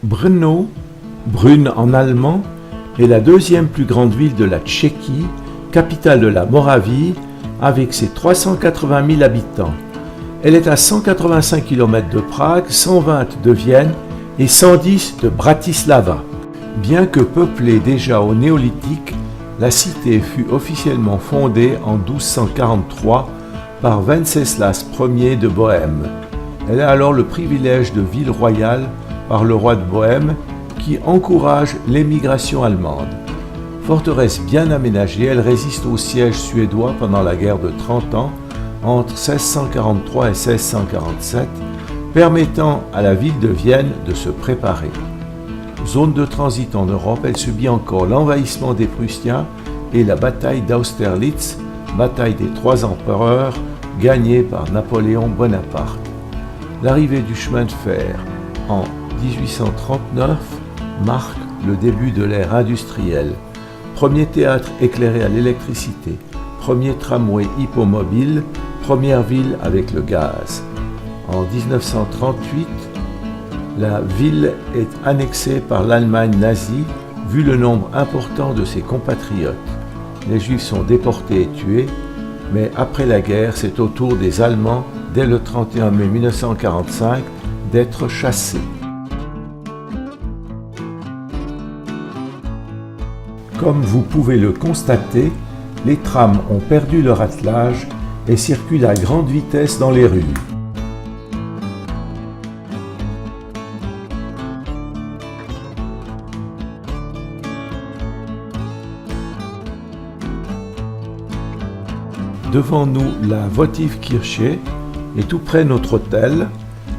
Brno, Brünn en allemand, est la deuxième plus grande ville de la Tchéquie, capitale de la Moravie, avec ses 380 000 habitants. Elle est à 185 km de Prague, 120 de Vienne et 110 de Bratislava. Bien que peuplée déjà au néolithique, la cité fut officiellement fondée en 1243 par Venceslas Ier de Bohême. Elle a alors le privilège de ville royale par le roi de Bohême qui encourage l'émigration allemande. Forteresse bien aménagée, elle résiste au siège suédois pendant la guerre de 30 ans entre 1643 et 1647, permettant à la ville de Vienne de se préparer. Zone de transit en Europe, elle subit encore l'envahissement des Prussiens et la bataille d'Austerlitz, bataille des 3 empereurs, gagnée par Napoléon Bonaparte. L'arrivée du chemin de fer en 1839 marque le début de l'ère industrielle. Premier théâtre éclairé à l'électricité, premier tramway hippomobile, première ville avec le gaz. En 1938, la ville est annexée par l'Allemagne nazie, vu le nombre important de ses compatriotes. Les Juifs sont déportés et tués, mais après la guerre, c'est au tour des Allemands, dès le 31 mai 1945, d'être chassés. Comme vous pouvez le constater, les trams ont perdu leur attelage et circulent à grande vitesse dans les rues. Devant nous, la Votivkirche et tout près notre hôtel.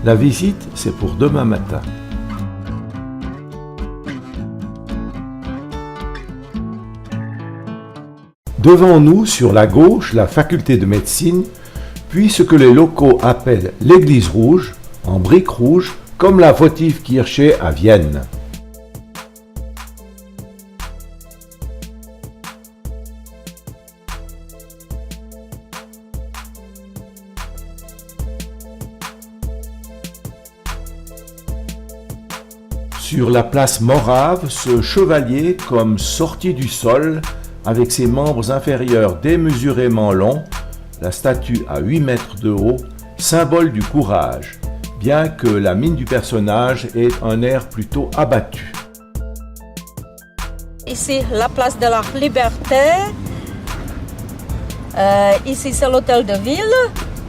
La visite, c'est pour demain matin. Devant nous, sur la gauche, la faculté de médecine, puis ce que les locaux appellent l'église rouge, en briques rouges, comme la Votivkirche à Vienne. Sur la place Morave, ce chevalier, comme sorti du sol, avec ses membres inférieurs démesurément longs, la statue à 8 mètres de haut, symbole du courage, bien que la mine du personnage ait un air plutôt abattu. Ici, la place de la Liberté. Ici, c'est l'hôtel de ville,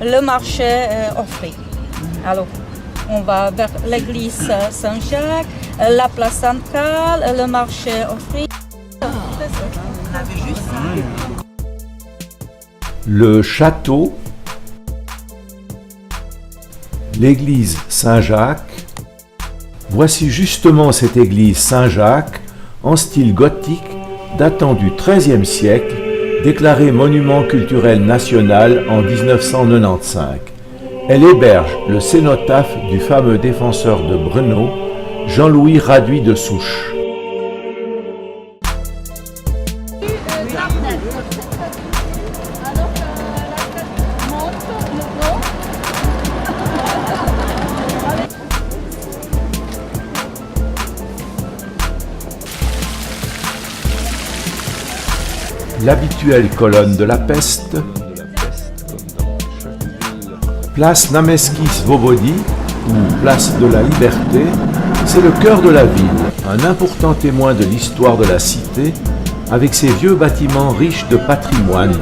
le marché offrit. Alors, on va vers l'église Saint-Jacques, la place centrale, le marché offrit. Le château, l'église Saint-Jacques. Voici justement cette église Saint-Jacques en style gothique datant du XIIIe siècle, déclarée monument culturel national en 1995. Elle héberge le cénotaphe du fameux défenseur de Brno, Jean-Louis Raduit de Souche. L'habituelle colonne de la peste, place Nameski Svobody, ou place de la Liberté, c'est le cœur de la ville, un important témoin de l'histoire de la cité, avec ses vieux bâtiments riches de patrimoine,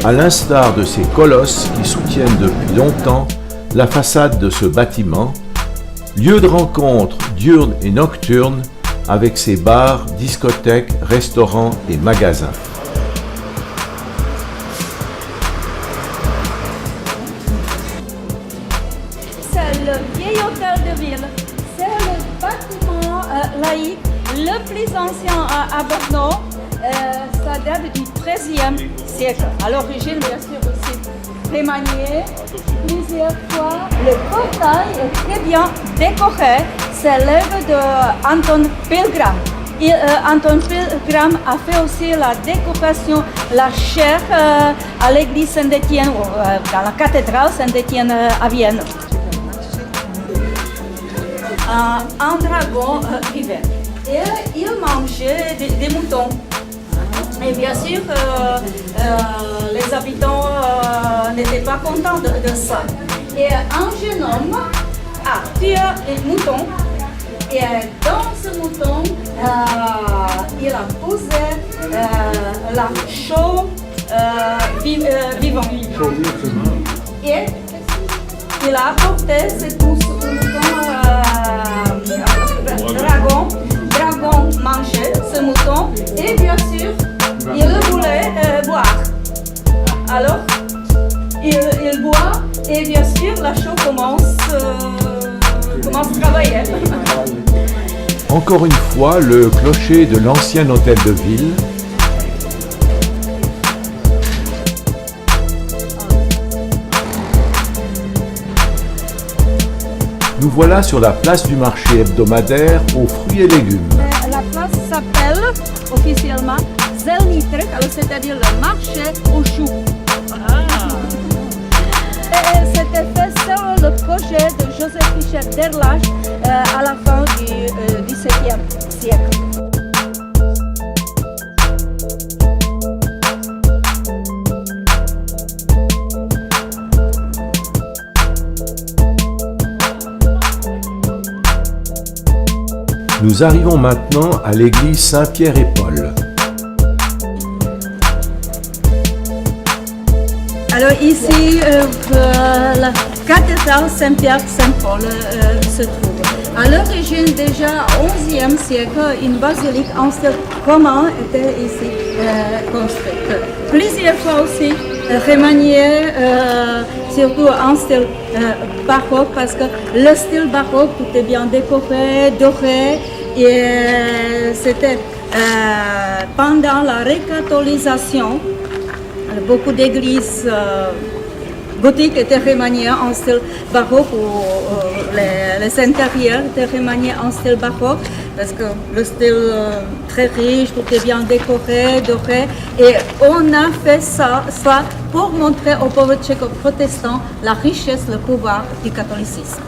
à l'instar de ces colosses qui soutiennent depuis longtemps la façade de ce bâtiment, lieu de rencontre diurne et nocturne, avec ses bars, discothèques, restaurants et magasins. Le vieil hôtel de ville, c'est le bâtiment laïque le plus ancien à Brno. Ça date du XIIIe siècle. À l'origine, bien sûr, aussi remanié plusieurs fois. Le portail est très bien décoré. C'est l'œuvre d'Anton Pilgram. Anton Pilgram a fait aussi la décoration, la chaire à l'église Saint-Étienne, dans la cathédrale Saint-Étienne à Vienne. un dragon vivait. Et il mangeait des moutons. Et bien sûr, les habitants n'étaient pas contents de ça. Et un jeune homme a tué les moutons. Et dans ce mouton, il a posé la chaux vivante. Et il a apporté ce mouton dragon mangeait ce mouton et bien sûr, il voulait boire. Alors, il boit et bien sûr, la chaux commence à travailler. Encore une fois, le clocher de l'ancien hôtel de ville. Nous voilà sur la place du marché hebdomadaire aux fruits et légumes. La place s'appelle officiellement Zelnitrek, c'est-à-dire le marché aux choux. C'était fait sur le projet de Joseph Fischer d'Erlach à la fin du XVIIe siècle. Nous arrivons maintenant à l'église Saint-Pierre et Paul. Alors ici, la cathédrale Saint-Pierre-Saint-Paul se trouve. À l'origine, déjà au XIe siècle, une basilique en style roman était ici construite. Plusieurs fois aussi remaniée, surtout en style baroque, parce que le style baroque, tout est bien décoré, doré, et c'était pendant la recatholisation. Beaucoup d'églises gothiques étaient remaniées en style baroque ou les intérieurs étaient remaniés en style baroque parce que le style très riche, tout est bien décoré, doré. Et on a fait ça pour montrer aux pauvres tchèques protestants la richesse, le pouvoir du catholicisme.